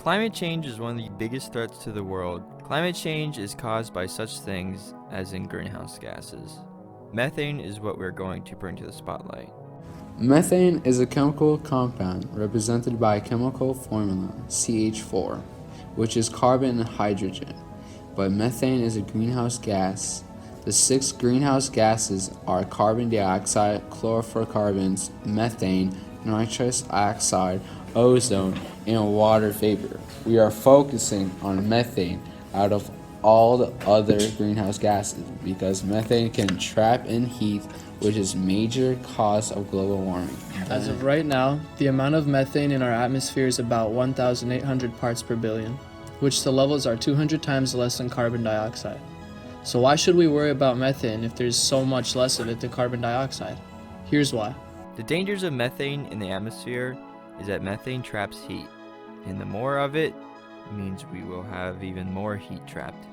Climate change is one of the biggest threats to the world. Climate change is caused by such things as in greenhouse gases. Methane is what we're going to bring to the spotlight. Methane is a chemical compound represented by a chemical formula, CH4, which is carbon and hydrogen. But methane is a greenhouse gas. The 6 greenhouse gases are carbon dioxide, chlorofluorocarbons, methane, nitrous oxide, ozone, and water vapor. We are focusing on methane out of all the other greenhouse gases because methane can trap in heat, which is major cause of global warming. As of right now, the amount of methane in our atmosphere is about 1,800 parts per billion, which the levels are 200 times less than carbon dioxide. So why should we worry about methane if there's so much less of it than carbon dioxide? Here's why. The dangers of methane in the atmosphere is that methane traps heat, and the more of it means we will have even more heat trapped.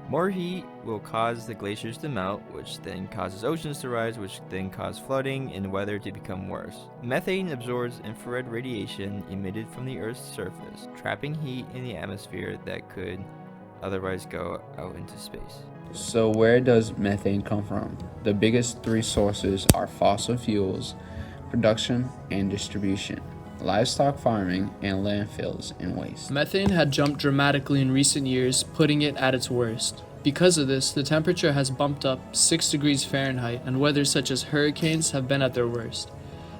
More heat will cause the glaciers to melt, which then causes oceans to rise, which then cause flooding and weather to become worse. Methane absorbs infrared radiation emitted from the Earth's surface, trapping heat in the atmosphere that could otherwise go out into space. So where does methane come from? The biggest 3 sources are fossil fuels, production and distribution, livestock farming, and landfills and waste. Methane had jumped dramatically in recent years, putting it at its worst. Because of this, the temperature has bumped up 6 degrees Fahrenheit, and weather such as hurricanes have been at their worst.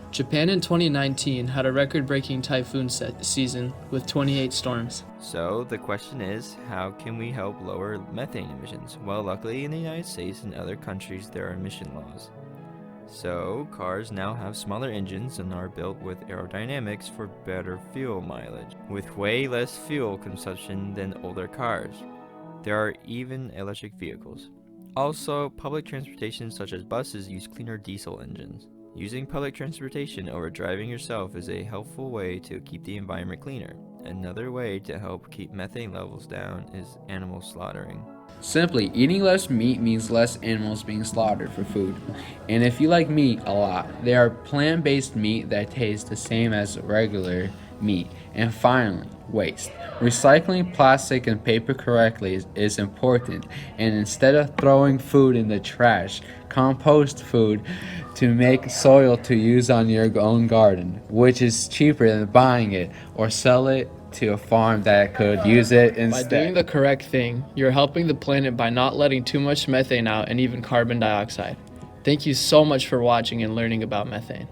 Japan in 2019 had a record-breaking typhoon season with 28 storms. So the question is, how can we help lower methane emissions? Well, luckily in the United States and other countries there are emission laws. So cars now have smaller engines and are built with aerodynamics for better fuel mileage, with way less fuel consumption than older cars. There are even electric vehicles. Also, public transportation such as buses use cleaner diesel engines. Using public transportation over driving yourself is a helpful way to keep the environment cleaner. Another way to help keep methane levels down is animal slaughtering. Simply, eating less meat means less animals being slaughtered for food. And if you like meat a lot, there are plant-based meat that tastes the same as regular meat. And finally, waste. Recycling plastic and paper correctly is important, and instead of throwing food in the trash, compost food to make soil to use on your own garden, which is cheaper than buying it, or sell it to a farm that could use it instead. By doing the correct thing, you're helping the planet by not letting too much methane out and even carbon dioxide. Thank you so much for watching and learning about methane.